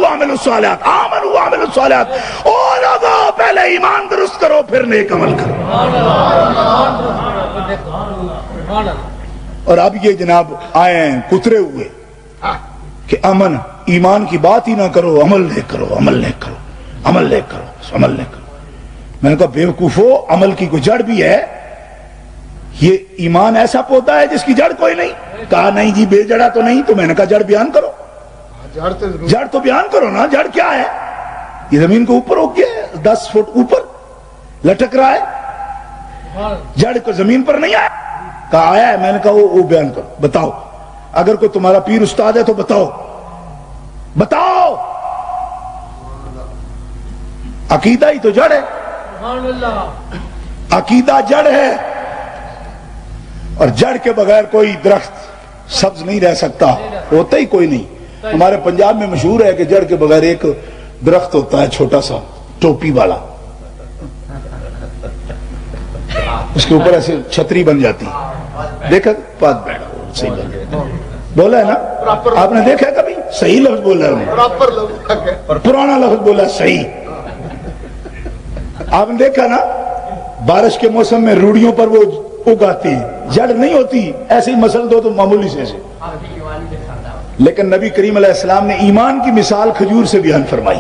وعملوا الصالحات، آمنوا وعملوا الصالحات، او لوگو پہلے ایمان درست کرو پھر نیک عمل کرو۔ اور اب یہ جناب آئے ہیں کترے ہوئے کہ امن ایمان کی بات ہی نہ کرو، عمل نہیں کرو، عمل نہیں کرو، عمل نہیں کرو، عمل نہیں کرو۔ میں نے کہا بیوقوفو، عمل کی کوئی جڑ بھی ہے؟ یہ ایمان ایسا پودا ہے جس کی جڑ کوئی نہیں؟ کہا نہیں جی بے جڑا تو نہیں۔ تو میں نے کہا جڑ بیان کرو، جڑ تو بیان کرو نا، جڑ کیا ہے؟ یہ زمین کو اوپر ہو گیا ہے، 10 فٹ اوپر لٹک رہا ہے، جڑ کو زمین پر نہیں آیا؟ کہا آیا ہے۔ میں نے کہا وہ بیان کرو، بتاؤ، اگر کوئی تمہارا پیر استاد ہے تو بتاؤ، بتاؤ۔ عقیدہ ہی تو جڑ ہے، عقیدہ جڑ ہے، اور جڑ کے بغیر کوئی درخت سبز نہیں رہ سکتا، ہوتا ہی کوئی نہیں۔ ہمارے پنجاب میں مشہور ہے کہ جڑ کے بغیر ایک درخت ہوتا ہے چھوٹا سا ٹوپی والا، اس کے اوپر ایسے چھتری بن جاتی ہے، دیکھا پات بیٹھا صحیح بن بولا ہے نا؟ آپ نے دیکھا کبھی؟ صحیح لفظ بولا ہے، پرانا لفظ بولا صحیح۔ آپ نے دیکھا نا بارش کے موسم میں روڑیوں پر وہ اگاتی ہیں، جڑ نہیں ہوتی، ایسے ہی مسل دو تو معمولی سے ایسے۔ لیکن نبی کریم علیہ السلام نے ایمان کی مثال کھجور سے بیان فرمائی،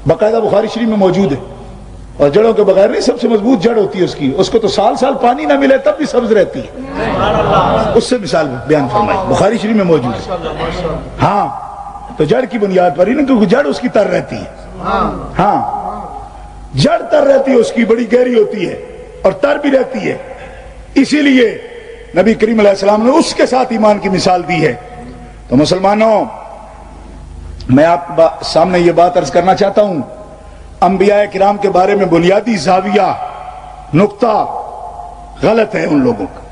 باقاعدہ بخاری شریف میں موجود ہے۔ اور جڑوں کے بغیر نہیں، سب سے مضبوط جڑ ہوتی ہے اس کی، اس کو تو سال سال پانی نہ ملے تب بھی سبز رہتی ہے، اس سے مثال بیان فرمائی، بخاری شریف میں موجود ہے۔ ہاں تو جڑ کی بنیاد پر ہی نا، کیونکہ جڑ اس کی تر رہتی ہے، ہاں جڑ تر رہتی ہے، اس کی بڑی گہری ہوتی ہے اور تر بھی رہتی ہے، اسی لیے نبی کریم علیہ السلام نے اس کے ساتھ ایمان کی مثال دی ہے۔ تو مسلمانوں، میں آپ سامنے یہ بات عرض کرنا چاہتا ہوں، انبیاء کرام کے بارے میں بنیادی زاویہ نقطہ غلط ہے ان لوگوں کا۔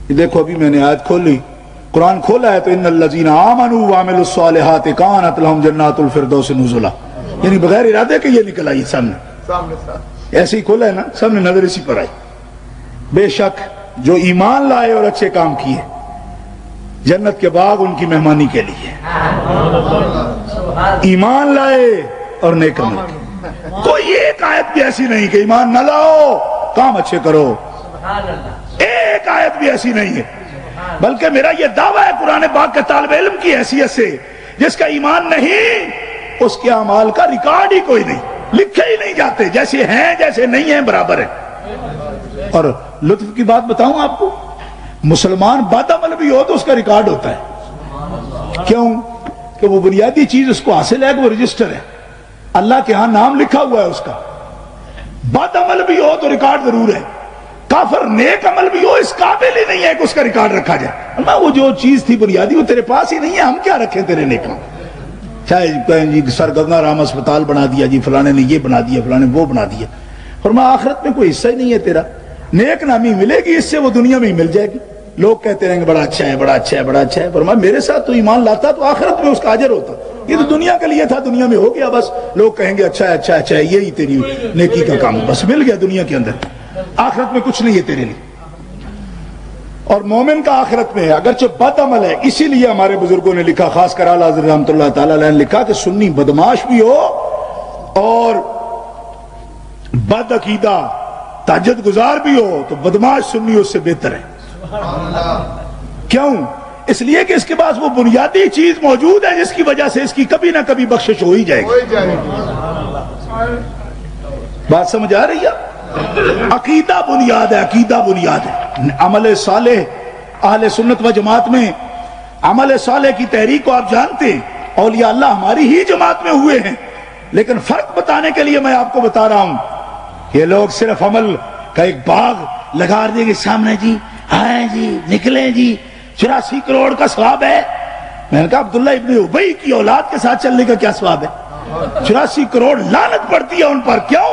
یہ دیکھو ابھی میں نے آیت کھولی، قرآن کھولا ہے تو ان الذین آمنوا وعملوا الصالحات کانت لهم جنات الفردوس نزلا، یعنی بغیر ارادے کے یہ نکل آئی سامنے، ایسے ہی کھولا ہے نا، سامنے نظر اسی پر آئی۔ بے شک جو ایمان لائے اور اچھے کام کیے، جنت کے باغ ان کی مہمانی کے لیے۔ ایمان لائے اور نیک عمل کیے، کوئی ایک آیت بھی ایسی نہیں کہ ایمان نہ لاؤ کام اچھے کرو، ایک آیت بھی ایسی نہیں ہے۔ بلکہ میرا یہ دعویٰ ہے قرآن پاک کے طالب علم کی حیثیت سے، جس کا ایمان نہیں اس کے اعمال کا ریکارڈ ہی کوئی نہیں، لکھے ہی نہیں جاتے، جیسے ہیں جیسے نہیں ہیں برابر ہے۔ اور لطف کی بات بتاؤں آپ کو، مسلمان بد عمل بھی ہو تو اس کا ریکارڈ ہوتا ہے، کیوں کہ وہ بنیادی چیز اس کو حاصل ہے کہ وہ رجسٹر ہے، اللہ کے ہاں نام لکھا ہوا ہے اس کا۔ بد عمل بھی ہو تو ریکارڈ ضرور ہے، کافر نیک عمل بھی ہو اس قابل ہی نہیں ہے کہ اس کا ریکارڈ رکھا جائے۔ اللہ وہ جو چیز تھی بنیادی وہ تیرے پاس ہی نہیں ہے، ہم کیا رکھیں تیرے نیک عمل؟ چاہے کہیں جی سر گنگا رام اسپتال بنا دیا جی، فلانے نے یہ بنا دیا، فلانے وہ بنا دیا، فرمایا آخرت میں کوئی حصہ ہی نہیں ہے تیرا، نیک نامی ملے گی اس سے، وہ دنیا میں ہی مل جائے گی، لوگ کہتے رہیں گے بڑا اچھا ہے، بڑا اچھا ہے، بڑا اچھا ہے۔ فرمایا میرے ساتھ تو ایمان لاتا تو آخرت میں اس کا اجر ہوتا، یہ تو دنیا کے لیے تھا، دنیا میں ہو گیا بس، لوگ کہیں گے اچھا ہے اچھا ہے اچھا ہے، یہی تیری نیکی کا کام، بس مل گیا دنیا کے اندر، آخرت میں کچھ نہیں ہے تیرے لیے۔ اور مومن کا آخرت میں ہے، اگرچہ بد عمل ہے، اسی لیے ہمارے بزرگوں نے لکھا، خاص کر اعلیٰ حضرت رحمۃ اللہ تعالیٰ علیہ نے لکھا کہ سنی بدماش بھی ہو اور بد عقیدہ تہجد گزار بھی ہو تو بدماش سنی اس سے بہتر ہے۔ کیوں؟ اس لیے کہ اس کے پاس وہ بنیادی چیز موجود ہے جس کی وجہ سے اس کی کبھی نہ کبھی بخشش ہو ہی جائے گی۔ بات سمجھ آ رہی ہے؟ عقیدہ بنیاد ہے، عقیدہ بنیاد ہے۔ عمل صالح، اہل سنت و جماعت میں عمل صالح کی تحریک کو آپ جانتے ہیں، اولیاء اللہ ہماری ہی جماعت میں ہوئے ہیں، لیکن فرق بتانے کے لیے میں آپ کو بتا رہا ہوں، یہ لوگ صرف عمل کا ایک باغ لگا دیں گے سامنے، جی آئیں جی نکلیں جی 84 کروڑ کا ثواب ہے۔ میں نے کہا عبداللہ ابن ابی کی اولاد کے ساتھ چلنے کا کیا ثواب ہے؟ 84 کروڑ لعنت پڑتی ہے ان پر، کیوں؟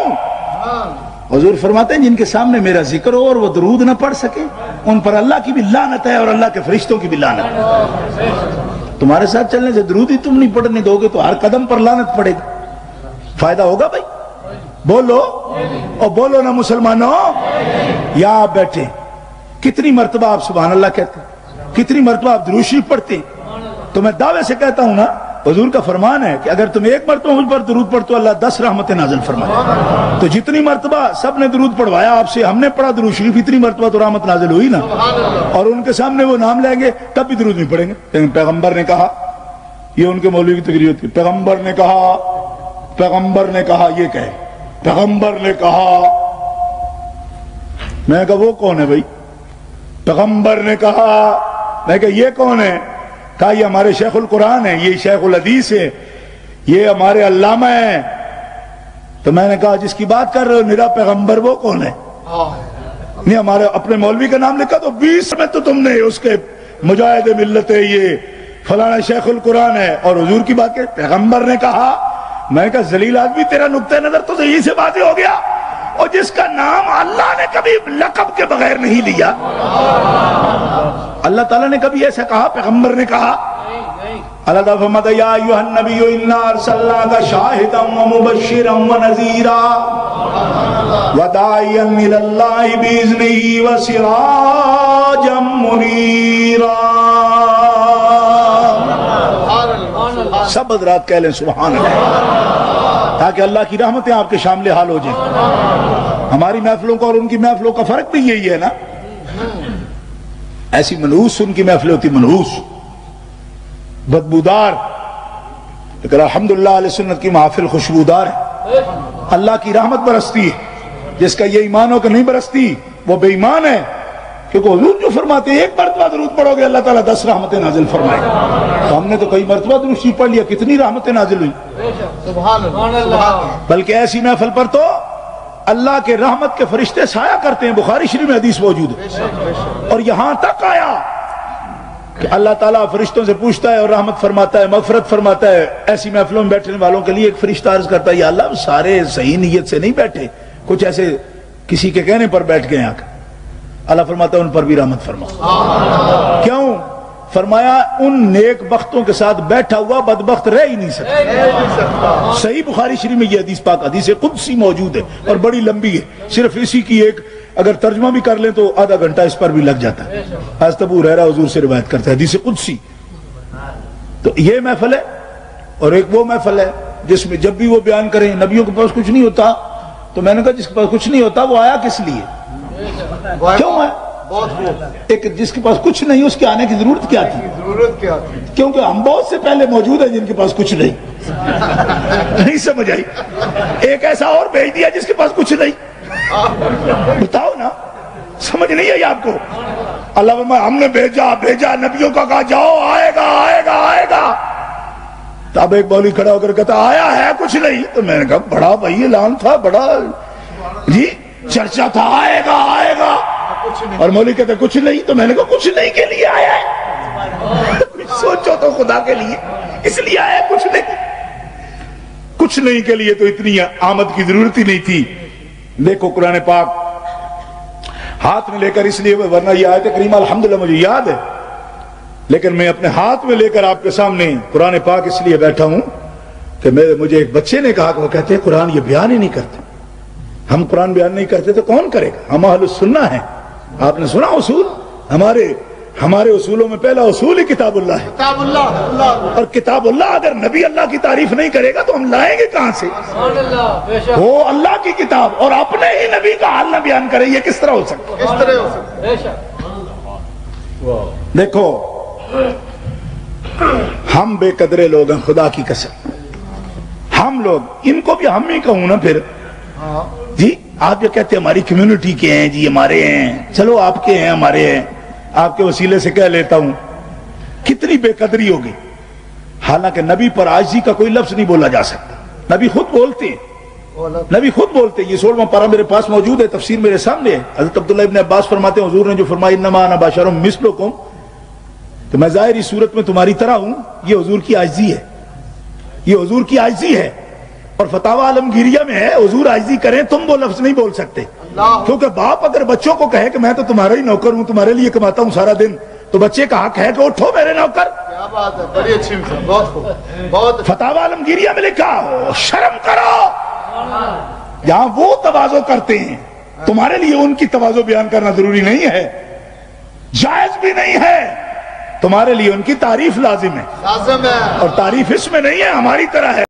حضور فرماتے ہیں جن کے سامنے میرا ذکر ہو اور وہ درود نہ پڑھ سکے ان پر اللہ کی بھی لعنت ہے اور اللہ کے فرشتوں کی بھی لعنت ہے۔ تمہارے ساتھ چلنے سے درود ہی تم نہیں پڑھنے دو گے تو ہر قدم پر لعنت پڑے گی، فائدہ ہوگا بھائی؟ بولو اور بولو نا مسلمانوں۔ یہاں آپ بیٹھے کتنی مرتبہ آپ سبحان اللہ کہتے ہیں، کتنی مرتبہ آپ درود شریف پڑھتے ہیں، تو میں دعوے سے کہتا ہوں نا، حضور کا فرمان ہے کہ اگر تم ایک مرتبہ مجھ پر درود پڑھتے ہو اللہ 10 رحمتیں نازل فرمائے. تو جتنی مرتبہ سب نے درود پڑھوایا آپ سے، ہم نے پڑھا درود شریف، اتنی مرتبہ تو رحمت نازل ہوئی نا. اور ان کے سامنے وہ نام لیں گے تب بھی درود نہیں پڑھیں گے. لیکن پیغمبر نے کہا، یہ ان کے مولوی کی تقریر ہوتی ہے، پیغمبر نے کہا یہ کہے، پیغمبر نے کہا. میں نے کہا وہ کون ہے بھائی؟ پیغمبر نے کہا. میں کہا یہ کون ہے؟ کہا یہ ہمارے شیخ القرآن ہے، یہ شیخ الحدیث ہے، یہ ہمارے علامہ ہیں. تو میں نے کہا جس کی بات کر رہے ہو میرا پیغمبر وہ کون ہے؟ نہیں ہمارے اپنے مولوی کا نام لکھا تو 20 میں تو تم نے اس کے مجاہد ملت ہے، یہ فلانا شیخ القرآن ہے، اور حضور کی بات کہ پیغمبر نے کہا. میں نے کہا ذلیل آدمی تیرا نقطہ نظر تو یہی سے باتیں ہو گیا، اور جس کا نام اللہ نے کبھی لقب کے بغیر نہیں لیا. اللہ تعالیٰ نے کبھی ایسا کہا؟ پیغمبر نے کہا. اللہ تعالیٰ فرماتا ہے یا ایھا النبی انا ارسلناک شاہدا ومبشرا ونذیرا وداعیا الی اللہ باذنہ وسراجا منیرا. سب حضرات کہہ لیں سبحان اللہ، تاکہ اللہ کی رحمتیں آپ کے شامل حال ہو جائیں. ہماری محفلوں کا اور ان کی محفلوں کا فرق بھی یہی ہے نا. ایسی منحوس ان کی محفلیں ہوتی، منحوس بدبودار، لیکن الحمدللہ اہل سنت کی محافل خوشبودار ہے. اللہ کی رحمت برستی ہے. جس کا یہ ایمان ہو کہ نہیں برستی وہ بے ایمان ہے، کیونکہ حضور جو فرماتے ہیں ایک مرتبہ درود پڑھو گے اللہ تعالیٰ 10 رحمتیں نازل فرمائے. تو ہم نے تو کئی مرتبہ درود شریف پڑھ لیا، کتنی رحمتیں نازل ہوئی. بلکہ ایسی محفل پر تو اللہ کے رحمت کے فرشتے سایہ کرتے ہیں. بخاری شریف میں حدیث موجود ہے. اور یہاں تک آیا کہ اللہ تعالیٰ فرشتوں سے پوچھتا ہے اور رحمت فرماتا ہے، مغفرت فرماتا ہے. ایسی محفلوں میں بیٹھنے والوں کے لیے ایک فرشتہ عرض کرتا ہے یا اللہ سارے صحیح نیت سے نہیں بیٹھے، کچھ ایسے کسی کے کہنے پر بیٹھ گئے. اللہ فرماتا ہے ان پر بھی رحمت فرما. کیوں؟ فرمایا ان نیک بختوں کے ساتھ بیٹھا ہوا بدبخت رہ ہی نہیں سکتا. صحیح بخاری شریف میں یہ حدیث پاک حدیث قدسی موجود ہے اور بڑی لمبی ہے. صرف اسی کی ایک اگر ترجمہ بھی کر لیں تو آدھا گھنٹہ اس پر بھی لگ جاتا ہے. حضرت ابو ہریرہ حضور سے روایت کرتے ہیں حدیث قدسی. تو یہ محفل ہے. اور ایک وہ محفل ہے جس میں جب بھی وہ بیان کریں نبیوں کے پاس کچھ نہیں ہوتا. تو میں نے کہا جس کے پاس کچھ نہیں ہوتا وہ آیا کس لیے؟ کیوں ہے؟ ایک جس کے پاس کچھ نہیں اس کے آنے کی ضرورت کیا تھی؟ کیونکہ ہم بہت سے پہلے موجود ہیں جن کے پاس کچھ نہیں. نہیں سمجھ آئی؟ ایک ایسا اور بھیج دیا جس کے پاس کچھ نہیں. بتاؤ نا، سمجھ نہیں آئی آپ کو؟ اللہ فرمایا ہم نے بھیجا نبیوں کا کہا جاؤ آئے گا. تب ایک مولوی کھڑا ہو کر کہتا آیا ہے کچھ نہیں. تو میں نے کہا بڑا بھائی اعلان تھا، بڑا جی چرچا تھا آئے گا. اور مولوی کہتا کچھ نہیں. تو میں نے کہا کچھ نہیں کے لیے آیا ہے؟ سوچو تو خدا کے لیے اس لیے آیا کچھ نہیں کے لیے تو اتنی آمد کی ضرورت ہی نہیں تھی. دیکھو قرآن پاک ہاتھ میں لے کر اس لیے، ورنہ یہ آیت کریمہ الحمدللہ مجھے یاد ہے، لیکن میں اپنے ہاتھ میں لے کر آپ کے سامنے قرآن پاک اس لیے بیٹھا ہوں کہ مجھے ایک بچے نے کہا کہ وہ کہتے ہیں قرآن یہ بیان ہی نہیں کرتے. ہم قرآن بیان نہیں کرتے تو کون کرے گا؟ ہم اہل السنہ ہیں. آپ نے سنا اصول؟ ہمارے اصولوں میں پہلا اصول ہی کتاب اللہ ہے. کتاب اللہ. اور کتاب اللہ اگر نبی اللہ کی تعریف نہیں کرے گا تو ہم لائیں گے کہاں سے؟ وہ اللہ کی کتاب اور اپنے ہی نبی کا حال نہ بیان کرے، یہ کس طرح ہو سکتا؟ دیکھو ہم بے قدرے لوگ ہیں خدا کی قسم. ہم لوگ ان کو بھی ہم ہی کہوں نا پھر جی. آپ جو کہتے ہیں ہماری کمیونٹی کے ہیں جی، ہمارے ہیں، چلو آپ کے ہیں ہمارے ہیں، آپ کے وسیلے سے کہہ لیتا ہوں. کتنی بے قدری ہوگی. حالانکہ نبی پر عاجزی کا کوئی لفظ نہیں بولا جا سکتا. نبی خود بولتے ہیں. یہ 16واں پارہ میرے پاس موجود ہے، تفسیر میرے سامنے ہے. حضرت عبداللہ ابن عباس فرماتے ہیں حضور نے جو فرمایا انما انا بشر مثلکم، تو میں ظاہری صورت میں تمہاری طرح ہوں. یہ حضور کی عاجزی ہے. اور فتاوی عالمگیریہ میں ہے حضور عاجزی کریں تم وہ لفظ نہیں بول سکتے. کیونکہ باپ اگر بچوں کو کہے کہ میں تو تمہارا ہی نوکر ہوں، تمہارے لیے کماتا ہوں سارا دن، تو بچے کا حق ہے کہ اٹھو میرے نوکر. کیا بات ہے، بڑی اچھی مثال، بہت. فتاوی عالمگیریہ میں لکھا شرم کرو. جہاں وہ تواضع کرتے ہیں تمہارے لیے ان کی تواضع بیان کرنا ضروری نہیں ہے، جائز بھی نہیں ہے. تمہارے لیے ان کی تعریف لازم ہے، لازم ہے اور تعریف اس میں نہیں ہے ہماری طرح ہے